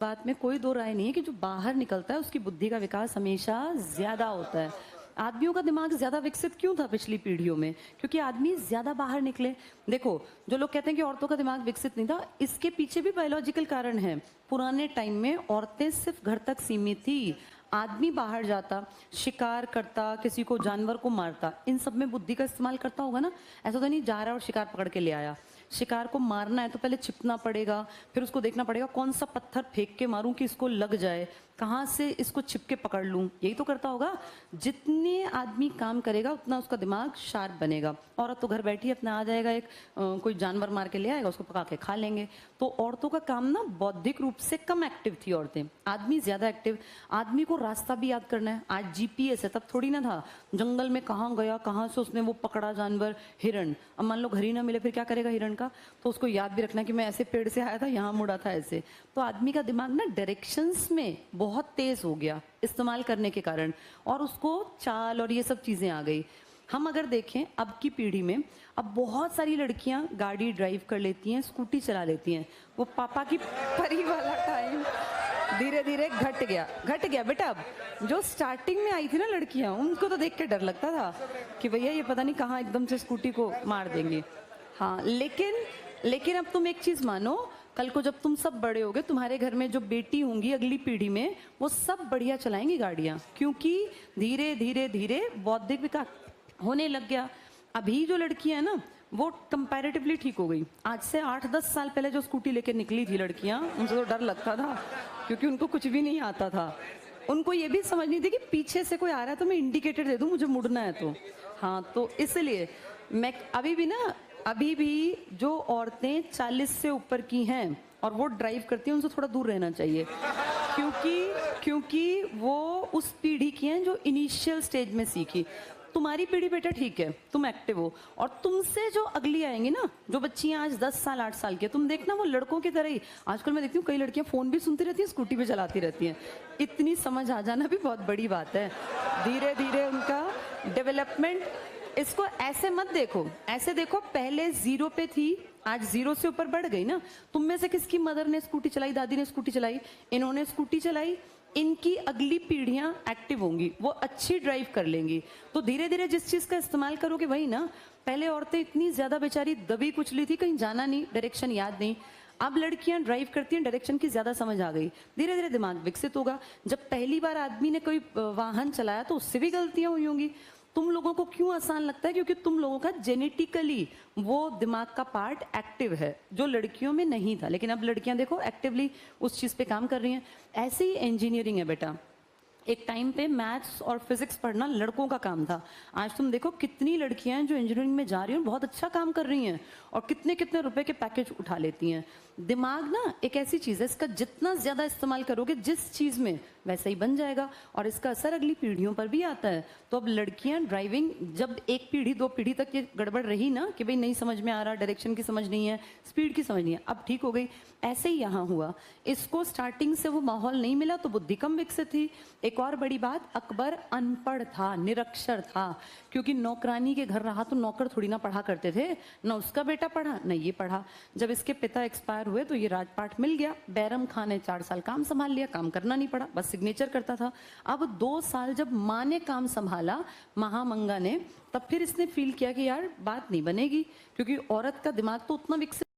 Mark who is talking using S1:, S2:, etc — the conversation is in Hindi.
S1: बात में कोई दो राय नहीं है कि जो बाहर निकलता है उसकी बुद्धि का विकास हमेशा ज्यादा होता है। आदमियों का दिमाग ज्यादा विकसित क्यों था पिछली पीढ़ियों में? क्योंकि आदमी ज्यादा बाहर निकले। देखो, जो लोग कहते हैं कि औरतों का दिमाग विकसित नहीं था, इसके पीछे भी बायोलॉजिकल कारण है। पुराने टाइम में औरतें सिर्फ घर तक सीमित थी, आदमी बाहर जाता, शिकार करता, किसी को जानवर को मारता, इन सब में बुद्धि का इस्तेमाल करता होगा ना। ऐसा तो नहीं जा रहा और शिकार पकड़ के ले आया। शिकार को मारना है तो पहले छिपना पड़ेगा, फिर उसको देखना पड़ेगा कौन सा पत्थर फेंक के मारूं कि इसको लग जाए, कहाँ से इसको छिप के पकड़ लूं, यही तो करता होगा। जितने आदमी काम करेगा उतना उसका दिमाग शार्प बनेगा। औरत तो घर बैठी अपना आ जाएगा, एक कोई जानवर मार के ले आएगा, उसको पका के खा लेंगे। तो औरतों का काम ना बौद्धिक रूप से कम एक्टिव थी औरतें, आदमी ज्यादा एक्टिव। आदमी को रास्ता भी याद करना है। आज जीपीएस है, तब थोड़ी ना था। जंगल में कहाँ गया, कहाँ से उसने वो पकड़ा जानवर, हिरण। अब मान लो घर ही ना मिले, फिर क्या करेगा हिरण का? तो उसको याद भी रखना कि मैं ऐसे पेड़ से आया था, यहाँ मुड़ा था ऐसे। तो आदमी का दिमाग ना डायरेक्शंस में बहुत तेज हो गया इस्तेमाल करने के कारण, और उसको चाल और ये सब चीजें आ गई। हम अगर देखें अब की पीढ़ी में, अब बहुत सारी लड़कियां गाड़ी ड्राइव कर लेती हैं, स्कूटी चला लेती हैं। वो पापा की परी वाला टाइम धीरे धीरे घट गया बेटा। अब जो स्टार्टिंग में आई थी ना लड़कियां, उनको तो देख के डर लगता था कि भैया ये पता नहीं कहाँ एकदम से स्कूटी को मार देंगे। हाँ, लेकिन अब तुम एक चीज मानो, कल को जब तुम सब बड़े होगे, तुम्हारे घर में जो बेटी होंगी अगली पीढ़ी में, वो सब बढ़िया चलाएंगी गाड़ियां, क्योंकि धीरे धीरे धीरे बौद्धिक विकास होने लग गया। अभी जो लड़कियां हैं ना, वो कंपैरेटिवली ठीक हो गई। आज से 8-10 साल पहले जो स्कूटी लेके निकली थी लड़कियां, उनसे तो डर लगता था, क्योंकि उनको कुछ भी नहीं आता था। उनको ये भी समझ नहीं थी कि पीछे से कोई आ रहा है तो मैं इंडिकेटर दे दूं, मुझे मुड़ना है तो। हाँ, तो इसलिए मैं अभी भी जो औरतें 40 से ऊपर की हैं और वो ड्राइव करती हैं, उनसे थोड़ा दूर रहना चाहिए, क्योंकि वो उस पीढ़ी की हैं जो इनिशियल स्टेज में सीखी। तुम्हारी पीढ़ी बेटा ठीक है, तुम एक्टिव हो, और तुमसे जो अगली आएंगी ना, जो बच्चियां आज 10 साल 8 साल की, तुम देखना वो लड़कों की तरह ही। आजकल मैं देखती हूँ कई लड़कियां फोन भी सुनती रहती हैं, स्कूटी भी चलाती रहती हैं। इतनी समझ आ जाना भी बहुत बड़ी बात है। धीरे धीरे उनका डेवलपमेंट। इसको ऐसे मत देखो, ऐसे देखो पहले 0 पे थी, आज 0 से ऊपर बढ़ गई ना। तुम में से किसकी मदर ने स्कूटी चलाई, दादी ने स्कूटी चलाई, इन्होंने स्कूटी चलाई, इनकी अगली पीढ़ियां एक्टिव होंगी, वो अच्छी ड्राइव कर लेंगी। तो धीरे धीरे जिस चीज का इस्तेमाल करोगे वही ना। पहले औरतें इतनी ज्यादा बेचारी दबी कुचली थी, कहीं जाना नहीं, डायरेक्शन याद नहीं। अब लड़कियां ड्राइव करती हैं, डायरेक्शन की ज्यादा समझ आ गई, धीरे धीरे दिमाग विकसित होगा। जब पहली बार आदमी ने कोई वाहन चलाया तो उससे भी गलतियां हुई होंगी। तुम लोगों को क्यों आसान लगता है? क्योंकि तुम लोगों का जेनेटिकली वो दिमाग का पार्ट एक्टिव है, जो लड़कियों में नहीं था। लेकिन अब लड़कियां देखो एक्टिवली उस चीज पे काम कर रही हैं। ऐसे ही इंजीनियरिंग है बेटा। एक टाइम पे मैथ्स और फिजिक्स पढ़ना लड़कों का काम था। आज तुम देखो कितनी लड़कियां हैं जो इंजीनियरिंग में जा रही हैं, बहुत अच्छा काम कर रही हैं, और कितने कितने रुपए के पैकेज उठा लेती हैं। दिमाग ना एक ऐसी चीज है, इसका जितना ज्यादा इस्तेमाल करोगे जिस चीज में, वैसा ही बन जाएगा, और इसका असर अगली पीढ़ियों पर भी आता है। तो अब लड़कियां ड्राइविंग, जब 1 पीढ़ी 2 पीढ़ी तक ये गड़बड़ रही ना कि भाई नहीं समझ में आ रहा, डायरेक्शन की समझ नहीं है, स्पीड की समझ नहीं है, अब ठीक हो गई। ऐसे ही यहाँ हुआ, इसको स्टार्टिंग से वो माहौल नहीं मिला तो बुद्धि कम विकसित थी। एक और बड़ी बात, अकबर अनपढ़ था, निरक्षर था, क्योंकि नौकरानी के घर रहा तो नौकर थोड़ी ना पढ़ा करते थे, न उसका बेटा पढ़ा न ये पढ़ा। जब इसके पिता एक्सपायर हुए तो ये राजपाट मिल गया। बैरम खान ने 4 साल काम संभाल लिया, काम करना नहीं पड़ा, बस सिग्नेचर करता था। अब 2 साल जब माँ ने काम संभाला, महामंगा ने, तब फिर इसने फील किया कि यार बात नहीं बनेगी, क्योंकि औरत का दिमाग तो उतना विकसित